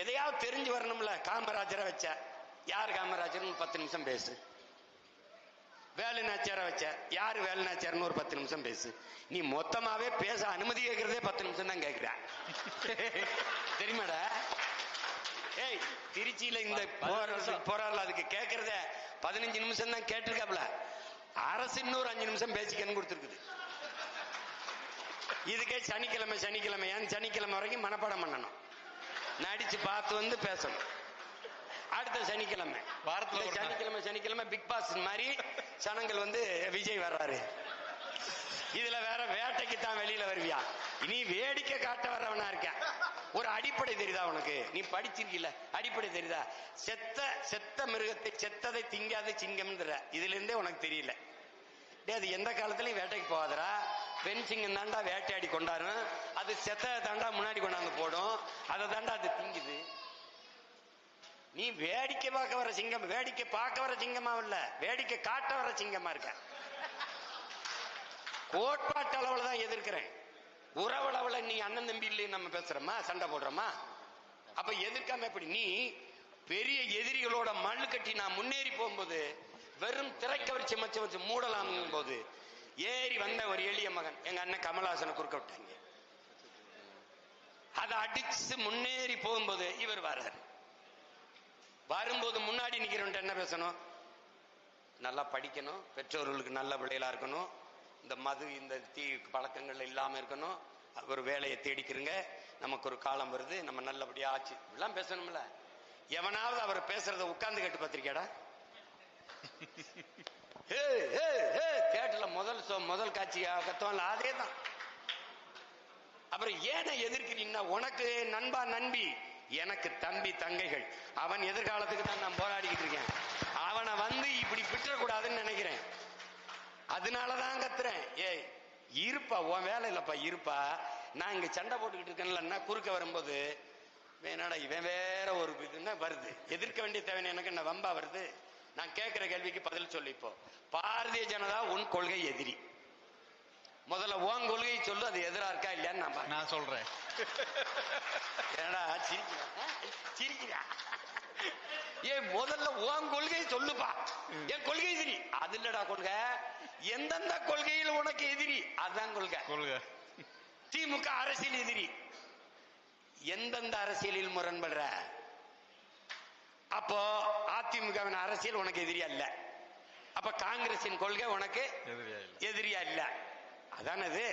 எதையாவது தெரிஞ்சு வரணும்ல. காமராஜரை வச்ச, யார் காமராஜர் 10 நிமிஷம் பேசு. வேலுநாச்சியாரை வச்ச, யாரு வேலுநாச்சியார்னு ஒரு 10 நிமிஷம் பேசு. நீ மொத்தமாவே பேச அனுமதி கேட்கறதே 10 நிமிஷம் தான் கேட்கிற. தெரியுமாடா? ஏய், திருச்சியில இந்த போராடல அதுக்கு கேட்கறத 15 நிமிஷம் தான் கேட்டிருக்காப்ல. அரசு இன்னொரு 5 நிமிஷம் பேசிக்கன்னு கொடுத்துருக்குது. இதுக்கே சனிக்கிழமை சனிக்கிழமை வரைக்கும் மனப்பாடம் பண்ணணும், நடிச்சு பார்த்து வந்து பேசணும். அடுத்த சனிக்கிழமை சனிக்கிழமை பிக் பாஸ் மாதிரி சனங்கள் வந்து விஜய் வர்றாரு. இதுல வேற வேட்டைக்கு தான் வெளியில வருவியா? நீ வேடிக்கை காட்ட வர்றவனா இருக்க. ஒரு அடிப்படை தெரியுதா உனக்கு? நீ படிச்சிருக்கீல, அடிப்படை தெரியுதா? செத்த மிருகத்தை செத்ததை திங்காத சிங்கம். இதுல இருந்தே உனக்கு தெரியல. அது எந்த காலத்திலயும் வேட்டைக்கு போகாதரா. பெண் சிங்கம் தாண்டா வேட்டையாடி கொண்டாடும், அது செத்த தாண்டா முன்னாடி கொண்டாந்து போடும், அதை தாண்டா அது திங்குது. நீ வேடிக்கை பார்க்க வர சிங்கம், வேடிக்கை பார்க்க வர சிங்கமா இல்ல, வேடிக்கை காட்ட வர சிங்கமா இருக்க. கோட்பாட்டு அளவுல தான் எதிர்க்கிறேன். உறவளவுல நீ அண்ணன் தம்பி இல்லைன்னு நம்ம பேசுறோமா, சண்டை போடுறோமா? அப்ப எதிர்க்காம எப்படி? நீ பெரிய எதிரிகளோட மண்ணு கட்டி நான் முன்னேறி போகும்போது வெறும் திரைக்கவர்ச்சி மச்ச வச்சு மூடலாம் போது ஏறி வந்த ஒரு எளிய மகன் எங்க அண்ணன் கமலஹாசனை குறுக்க விட்டாங்க. அதை அடிச்சு முன்னேறி போகும்போது இவர் வர்றாரு. வரும்போது முன்னாடி நிக்கிறவன் என்ன பேசணும்? நல்லா படிக்கணும், பெற்றோர்களுக்கு நல்ல பிள்ளைகளா இருக்கணும், இந்த மது இந்த தீ பழக்கங்கள் இல்லாம இருக்கணும், ஒரு வேலையை தேடிக்கிறங்க, நமக்கு ஒரு காலம் வருது, நம்ம நல்லபடியா ஆச்சு, எல்லாம் பேசணும்ல. எவனாவது அவர் பேசுறத உட்கார்ந்து கேட்டு பார்த்திருக்கேடா? கேட்டல முதல் காட்சி கத்தோம்ல, அதே தான். அப்புறம் ஏன எதிர்க்கிறீங்கன்னா, உனக்கு நண்பா நண்பி, எனக்கு தம்பி தங்கைகள், அவன் எதிர்காலத்துக்கு தான் நான் போராடிக்கிட்டு இருக்கேன். அவனை வந்து இப்படி விட்டுறக்கூடாதுன்னு நினைக்கிறேன். அதனாலதான் கத்துறேன். ஏய் இருப்பா, உன் வேலை இல்லப்பா, இருப்பா. நான் இங்க சண்டை போட்டுக்கிட்டு இருக்கேன்ல, குறுக்க வரும்போது என்னடா இவன் வேற ஒரு இதுன்னா வருது. எதிர்க்க வேண்டிய தேவை எனக்கு என்ன வம்பா வருது? நான் கேட்கிற கேள்விக்கு பதில் சொல்லி. இப்போ பாரதிய ஜனதா உன் கொள்கை எதிரி. முதல்ல உன் கொள்கையை சொல்லு, அது எதிரா இருக்கா இல்லையான்னு நான் சொல்றேன். என்னடா சிரிக்கிறா? ஏன் முதல்ல உன் கொள்கையை சொல்லுப்பா. என் கொள்கை எதிரி அது இல்லடா கொள்கை. எந்தெந்த கொள்கையில் உனக்கு எதிரி அதுதான் கொள்கை. திமுக அரசியல் எதிரி. எந்தெந்த அரசியலில் முரண்படுற? அப்போ அதிமுகவின் அரசியல் உனக்கு எதிரியா இல்ல, அப்ப காங்கிரசின் கொள்கை உனக்கு எதிரியா இல்ல. அதானது.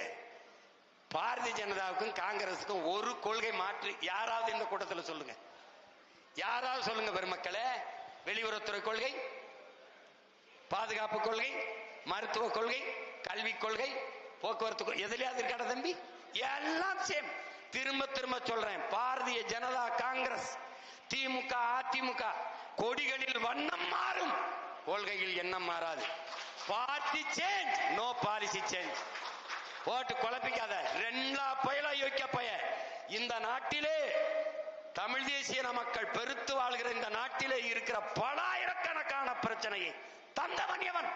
பாரதிய ஜனதாவுக்கும் காங்கிரசுக்கும் ஒரு கொள்கை மாற்று யாராவது இந்த கூட்டத்தில் சொல்லுங்க, யாராவது சொல்லுங்க பெருமக்களே. வெளியுறவுத்துறை கொள்கை, பாதுகாப்பு கொள்கை, மருத்துவ கொள்கை, கல்விக் கொள்கை, போக்குவரத்து எதுலயாவது இருக்காட தம்பி? எல்லாம் சேம். திரும்ப திரும்ப சொல்றேன், பாரதிய ஜனதா காங்கிரஸ், திமுக அதிமுக கொடிகளில் வண்ணம் மாறும், கொள்கையில் எண்ணம் மாறாது. Party change, no policy change. போட்டு குழப்பிக்காத. ரெண்டா பயலா யோக்கிய பய. இந்த நாட்டிலே தமிழ் தேசிய மக்கள் பெருத்து வாழ்கிற இந்த நாட்டிலே இருக்கிற பலாயிரக்கணக்கான பிரச்சனையை தந்தவன் எவன்?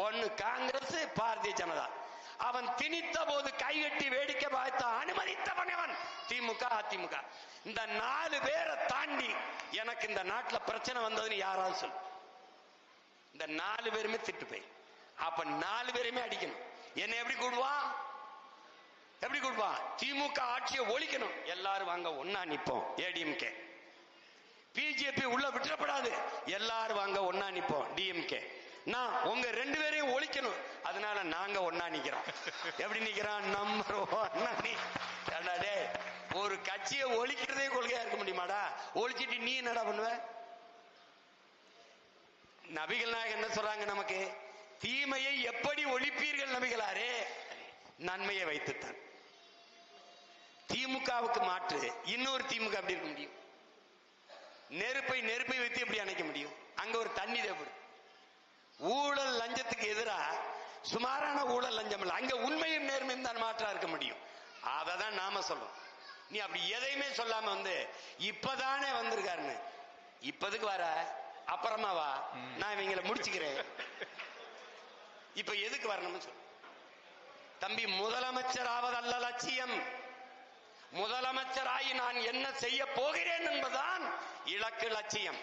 ஒன்னு காங்கிரஸ், பாரதிய ஜனதா. அவன் திணித்த போது கைகட்டி வேடிக்கை பார்த்த அனுமதித்தவன் எவன்? திமுக அதிமுக. இந்த 4 பேரை தாண்டி எனக்கு இந்த நாட்டில் பிரச்சனை வந்ததுன்னு யாராவது சொல்லு. இந்த 4 பேருமே திட்டு போய், அப்ப 4 பேருமே அடிக்கணும். என்ன எப்படி கூடுவான்? எப்படி கூடுவான்? திமுக ஆட்சியை ஒழிக்கணும், எல்லாரும் வாங்க ஒன்னா நிப்போம். ஏடிஎம்கே. பிஜேபி உள்ள விட்டுறப்படாது, எல்லாரும் வாங்க ஒன்னா நிப்போம். டிஎம்கே. நான் உங்க 2 பேரையும் ஒழிக்கணும், அதனால நாங்க ஒன்னா நிக்கிறோம். எப்படி நிக்கிறோம்? நம்பர் 1. ஒரு கட்சியை ஒழிக்கிறதே கொள்கையா இருக்க முடியுமாடா? ஒழிச்சிட்டு நீ என்னடா பண்ணுவ? நபிகள் நாயகம் என்ன சொல்றாங்க நமக்கு? தீமையை எப்படி ஒழிப்பீர்கள் நபிகளாரே? நன்மையை வைத்துத்தான். திமுகவுக்கு மாற்று இன்னொரு திமுக எப்படி இருக்க முடியும்? நெருப்பை வைத்து எப்படி அணைக்க முடியும்? அங்க ஒரு தண்ணி தேவைப்படும். ஊழல் லஞ்சத்துக்கு எதிராக சுமாரான ஊழல் லஞ்சம் இல்ல, அங்க உண்மையும் நேர்மையும் தான் மாற்றா இருக்க முடியும். அததான் நாம சொல்றோம். நீ அப்படி எதையுமே சொல்லாம வந்து இப்பதானே வந்திருக்காருன்னு, இப்பதுக்கு வர அப்புறமா வா, நான் இவங்களை முடிச்சுக்கிறேன். இப்ப எதுக்கு வரணும்னு சொல்லு தம்பி. முதலமைச்சர் ஆவதல்ல லட்சியம், முதலமைச்சராகி நான் என்ன செய்ய போகிறேன் என்பதுதான் இலக்கு, லட்சியம்.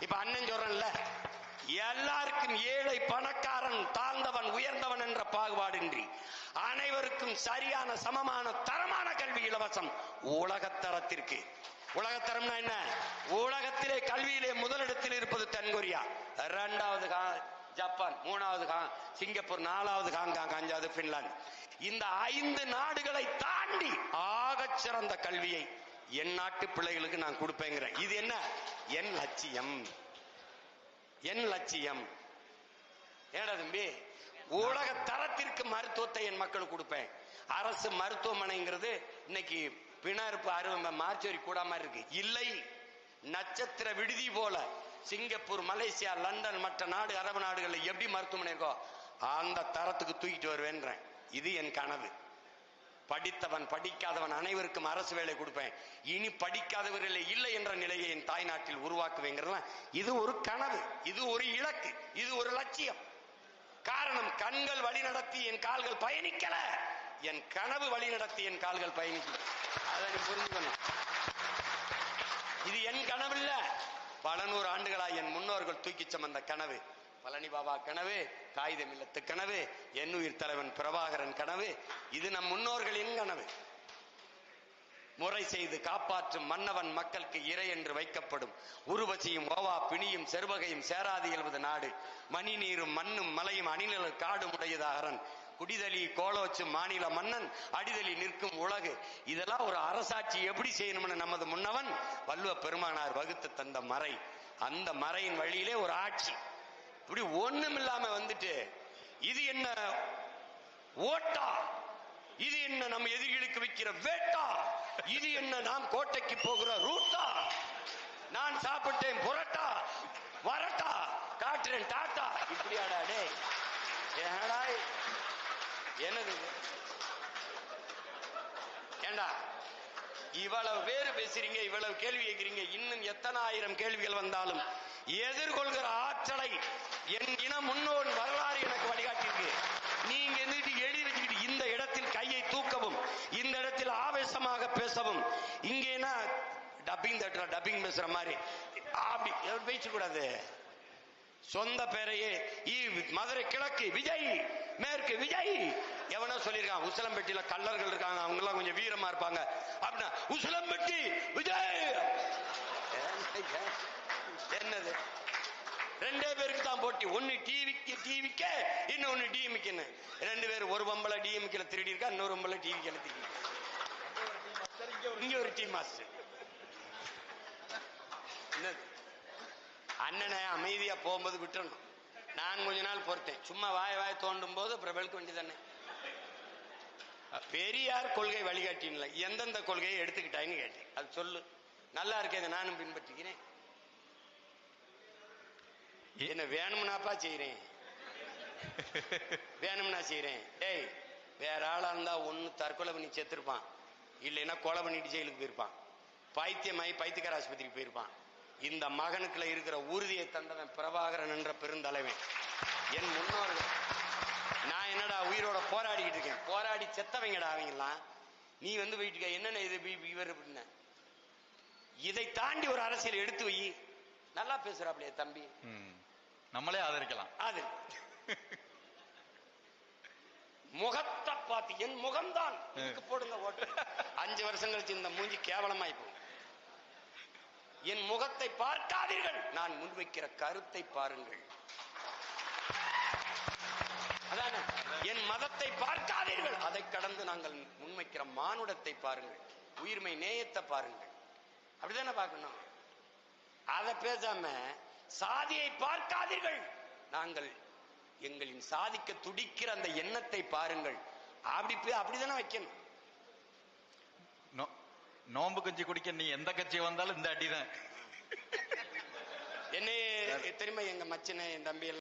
இப்ப அண்ணன் சொல்றேன்ல, எல்லாருக்கும் ஏழை பணக்காரன் தாழ்ந்தவன் உயர்ந்தவன் என்ற பாகுபாடின்றி அனைவருக்கும் சரியான சமமான தரமான கல்வி இலவசம். உலகத்தரத்திற்கு, உலகத்தரம்னா என்ன? உலகத்திலே கல்வியிலே முதலிடத்தில் இருப்பது தென்கொரியா, இரண்டாவது ஜப்பான், மூணாவது சிங்கப்பூர், நாலாவது ஹாங்காங், அஞ்சாவது பின்லாந்து. இந்த 5 நாடுகளை தாண்டி ஆகச் சிறந்த கல்வியை என் நாட்டு பிள்ளைகளுக்கு நான் கொடுப்பேங்கிறேன். இது என்ன? என் லட்சியம், என் லட்சியம். ஏடா தம்பி, உலக தரத்திற்கு மருத்துவத்தை என் மக்களுக்கு கொடுப்பேன். அரசு மருத்துவமனைங்கிறது இன்னைக்கு பிணறுப்பு அறுவை மார்ச்சோரி கூட மாதிரி இருக்கு. இல்லை, நட்சத்திர விடுதி போல சிங்கப்பூர், மலேசியா, லண்டன், மற்ற நாடு, அரபு நாடுகளில் எப்படி மருத்துவமனை இருக்கோ அந்த தரத்துக்கு தூக்கிட்டு வருவேன்றேன். இது என் கனவு. படித்தவன் படிக்காதவன் அனைவருக்கும் அரசு வேலை கொடுப்பேன். இனி படிக்காதவர்களே இல்லை என்ற நிலையை என் தாய்நாட்டில் உருவாக்குவேங்கிறதுல இது ஒரு கனவு, இது ஒரு இலக்கு, இது ஒரு லட்சியம். காரணம், கண்கள் வழி நடத்தி என் கால்கள் பயணிக்கல, என் கனவு வழி நடத்தி என் கால்கள் பயணிக்கல. அதை நீ புரிஞ்சுக்கணும். இது என் கனவு இல்ல, பல 100 ஆண்டுகளாய் என் முன்னோர்கள் தூக்கி சுமந்த கனவு. பழனி பாபா கனவு, காகிதம் இல்லத்து கனவு, எண்ணுயிர் தலைவன் பிரபாகரன் கனவு. இது நம் முன்னோர்களின் கனவு. முறை செய்து காப்பாற்றும் மன்னவன் மக்களுக்கு இறை என்று வைக்கப்படும். உருவசியும் ஓவா பிணியும் செருவகையும் சேராது எழுவது நாடு. மணி நீரும் மண்ணும் மலையும் அணிநிழல் காடும் உடையது அரண். குடிதலி கோலோச்சும் மாநில மன்னன் அடிதலி நிற்கும் உலகு. இதெல்லாம் ஒரு அரசாட்சி எப்படி செய்யணும்னு நமது முன்னவன் வள்ளுவ பெருமானார் வகுத்து தந்த மறை. அந்த மறையின் வழியிலே ஒரு ஆட்சி. இப்படி ஒண்ணும் இல்லாம வந்துட்டு இது என்ன ஓட்டா, இது என்ன நம்ம எதிரிகளுக்கு வைக்கிற வேட்டா, இது என்ன நாம் கோட்டைக்கு போகிற ரூட்டா, நான் சாப்பிட்டேன் புரட்டா வரட்டா காட்டுறேன் டாட்டா. இப்படியாடா டே, என்னடா என்னது? ஏண்டா இவ்வளவு பேரு பேசுறீங்க, இவ்வளவு கேள்வி கேட்கிறீங்க, இன்னும் எத்தனை ஆயிரம் கேள்விகள் வந்தாலும் எதிர்கொள்கிற ஆற்றலை என் இன முன்னோர் வரலாறு எனக்கு வழிகாட்டியிருக்கு. நீங்க எழுதி வச்சுக்கிட்டு இந்த இடத்தில் கையை தூக்கவும், இந்த இடத்தில் ஆவேசமாக பேசவும், இங்கேனா டப்பிங் பேசுற மாதிரி அப்படி பேசக்கூடாது. சொந்த பேரையே மதுரை கிழக்கு விஜய், மேற்கு விஜய். எவனோ சொல்லியிருக்கான் உசிலம்பட்டியில கல்லர்கள் இருக்காங்க, அவங்க எல்லாம் கொஞ்சம் வீரமா இருப்பாங்க அப்படின்னா உசிலம்பட்டி விஜய். என்னது? 2 பேருக்கு தான் போட்டி. ஒன்னு டிவிக்கு, இன்னொன்னு டிஎம்கேன்னு. 2 பேர், ஒரு பொம்பளை டிஎம்கேல திருடி இருக்கா, இன்னொரு பொம்பளை டிவிக்கேல திருடி. இங்க ஒரு டீம் மாஸ்டர். அண்ணனை அமைதியா போகும்போது விட்டுறணும். நான் கொஞ்ச நாள் பொறுத்தேன். சும்மா வாய தோண்டும் போது அப்புறம் வெளுக்க வேண்டியதானே. பெரியார் கொள்கை வழிகாட்டின்ல எந்தெந்த கொள்கையை எடுத்துக்கிட்டாங்கன்னு கேட்டேன். அது சொல்லு, நல்லா இருக்கேன், நானும் பின்பற்றிக்கிறேன். என்ன வேணும்னாப்பா செய்யறேன், வேணும்னா செய்யறேன். டேய், வேற ஆளா இருந்தா ஒண்ணு தற்கொலை பண்ணி செத்துருப்பான், இல்லைன்னா கொலை பண்ணிட்டு ஜெயிலுக்கு போயிருப்பான், பைத்தியமாயி பைத்தியக்கார ஆஸ்பத்திரிக்கு போயிருப்பான். இந்த மகனுக்குள்ள இருக்கிற உறுதியை தந்தவன் பிரபாகரன் என்ற பெருந்தலைவன். என் முன்னோர்கள். நான் என்னடா உயிரோட போராடிக்கிட்டு இருக்கேன், போராடி செத்தவங்கடா அவங்கெல்லாம். நீ வந்து போயிட்டு என்னென்ன இது இவர் அப்படின்ன. இதை தாண்டி ஒரு அரசியல் எடுத்து வை. நல்லா பேசுறாப்லையே தம்பி, நம்மளே ஆதரிக்கலாம். அது முகத்தை பார்த்து, என் முகம்தான் போடுங்க ஓட்டு. 5 வருஷம் கழிச்சு இந்த மூஞ்சி கேவலமாய் போகும். என் முகத்தை பார்க்காதீர்கள், நான் முன்வைக்கிற கருத்தை பாருங்கள். அதான, என் மதத்தை பார்க்காதீர்கள், அதை கடந்து நாங்கள் முன்வைக்கிற மானுடத்தை பாருங்கள், உயிர்மை நேயத்தை பாருங்கள். அப்படிதானே பார்க்கணும். அதை பேசாம சாதியை பார்க்காதீர்கள், நாங்கள் எங்களின் சாதிக்க துடிக்கிற அந்த எண்ணத்தை பாருங்கள். அப்படிதானே வைக்கணும். நோம்பு கஞ்சி குடிக்க நீ எந்த கட்சி வந்தாலும் இந்த அடிதான். என்ன தெரியுமா, எங்க மச்சனை என் தம்பி